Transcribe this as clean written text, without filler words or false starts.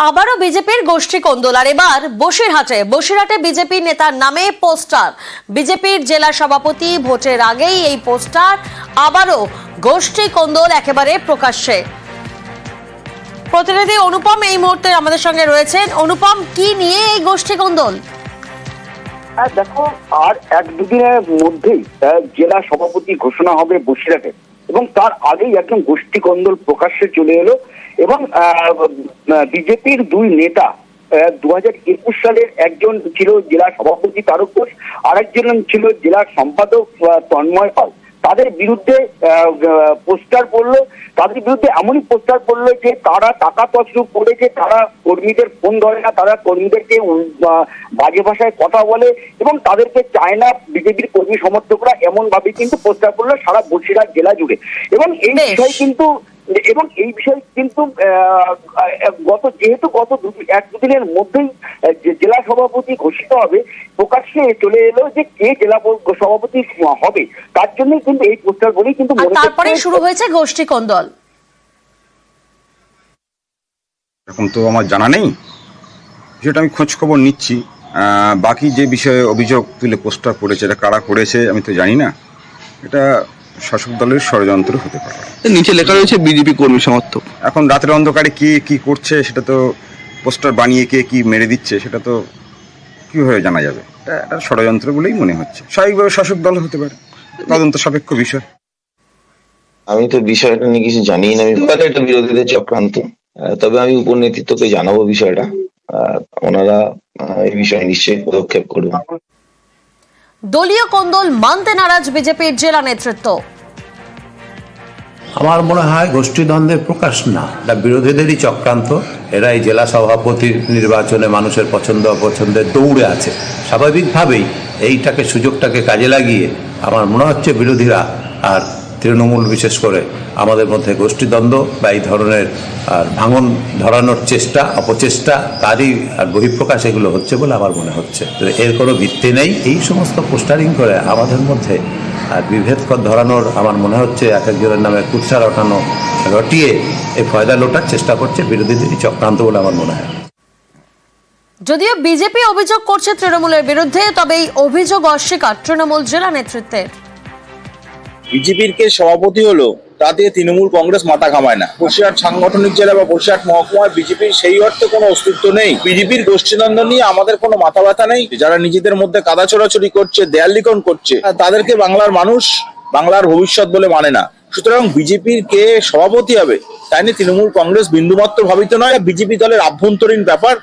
আবারও বিজেপির গোষ্ঠী কোন্দল, আর এবার বসিরহাটে বিজেপি নেতার নামে পোস্টার। বিজেপির জেলা সভাপতি ভোটের আগেই এই পোস্টার, আবারও গোষ্ঠী কোন্দল একেবারে প্রকাশ্যে। প্রতিনিধি অনুপম এই মুহূর্তে আমাদের সঙ্গে রয়েছেন। অনুপম, কি নিয়ে এই গোষ্ঠী কোন্দল? দেখো, আর এক দুদিনের মধ্যেই জেলা সভাপতি ঘোষণা হবে বসিরহাটে, এবং তার আগেই একদম গোষ্ঠী কোন্দল প্রকাশ্যে চলে এলো। এবং বিজেপির দুই নেতা 2021 সালের একজন ছিল জেলা সভাপতি তারক ঘোষ, আরেকজন ছিল জেলা সম্পাদক তন্ময় পাল। তাদের বিরুদ্ধে পোস্টার পড়লো, তাদের বিরুদ্ধে এমনই পোস্টার পড়লো যে তারা টাকা তছরূপ করেছে, তারা কর্মীদের ফোন ধরে না, তারা কর্মীদেরকে বাজে ভাষায় কথা বলে এবং তাদেরকে চায় না বিজেপির কর্মী সমর্থকরা, এমন ভাবে কিন্তু পোস্টার পড়লো সারা বসিরহাট জেলা জুড়ে। এবং এই বিষয় কিন্তু যেহেতু গত এক দুদিনের মধ্যেই জেলা সভাপতি ঘোষিত হবে, প্রকাশ্যে চলে এলো যে কে জেলা সভাপতি হবে, তার জন্যই কিন্তু এই পোস্টার বলেই কিন্তু তারপরে শুরু হয়েছে গোষ্ঠী কোন্দল। এখন তো আমার জানা নেই, যেটা আমি খোঁজ খবর নিচ্ছি। বাকি যে বিষয়ে অভিযোগ তুলে পোস্টার করেছে, এটা কারা করেছে আমি তো জানি না। এটা শাসক দলের ষড়যন্ত্র হতে পারে। নিচে লেখা রয়েছে বিজেপি কর্মী সমর্থক। এখন রাতের অন্ধকারে কে কি করছে সেটা তো পোস্টার বানিয়ে কে কি মেরে দিচ্ছে সেটা তো কিভাবে জানা যাবে? এটা ষড়যন্ত্র বলেই মনে হচ্ছে। স্বাভাবিকভাবে শাসক দল হতে পারে, তদন্ত সাপেক্ষ বিষয়। আমি তো বিষয়টা নিয়ে কিছু জানি না। আমি এটা বিরোধীদের চক্রান্ত, তবে আমি উপর নেতৃত্বকে জানাবো বিষয়টা। ওনারা এই বিষয়ে নিশ্চয়ই পদক্ষেপ করবেন। দলীয় কোন্দল মানতে নারাজ বিজেপির জেলা নেতৃত্ব। আমার মনে হয় গোষ্ঠীদ্বন্দ্বের প্রকাশ না, এটা বিরোধীদেরই চক্রান্ত। এরা এই জেলা সভাপতির নির্বাচনে মানুষের পছন্দ অপছন্দের দৌড়ে আছে। স্বাভাবিকভাবেই এইটাকে সুযোগটাকে কাজে লাগিয়ে আমার মনে হচ্ছে বিরোধীরা আর তৃণমূল বিশেষ করে আমাদের মধ্যে গোষ্ঠীদ্বন্দ্ব বা এই ধরনের ভাঙন ধরানোর চেষ্টা অপচেষ্টা তারই আর বহিঃপ্রকাশ এগুলো হচ্ছে বলে আমার মনে হচ্ছে। তো এর কোনো ভিত্তি নেই। এই সমস্ত পোস্টারিং করে আমাদের মধ্যে আর বিভেদ ধরানোর আমার মনে হচ্ছে এক একজনের নামে কুৎসা রটিয়ে এই ফয়দা লোটার চেষ্টা করছে বিরোধীদেরই চক্রান্ত বলে আমার মনে হয়। যদিও বিজেপি অভিযোগ করছে তৃণমূলের বিরুদ্ধে, তবে এই অভিযোগ অস্বীকার তৃণমূল জেলা নেতৃত্বের। বিজেপির কে সভাপতি হলো তাতে তৃণমূল কংগ্রেস মাথা ঘামায় না। বসিরহাট সাংগঠনিক জেলা বা বসিরহাট মহকুমায় বিজেপির সেই অর্থে কোনো অস্তিত্ব নেই। বিজেপির গোষ্ঠীদ্বন্দ্ব নিয়ে আমাদের কোনো মাথা ব্যথা নেই। যারা নিজেদের মধ্যে কাদা ছোড়াছড়ি করছে, দেয়াল লিখন করছে, তাদেরকে বাংলার মানুষ বাংলার ভবিষ্যৎ বলে মানে না। সুতরাং বিজেপির কে সভাপতি হবে তাই নিয়ে তৃণমূল কংগ্রেস বিন্দুমাত্র ভাবিত নয়। বিজেপি দলের আভ্যন্তরীণ ব্যাপার,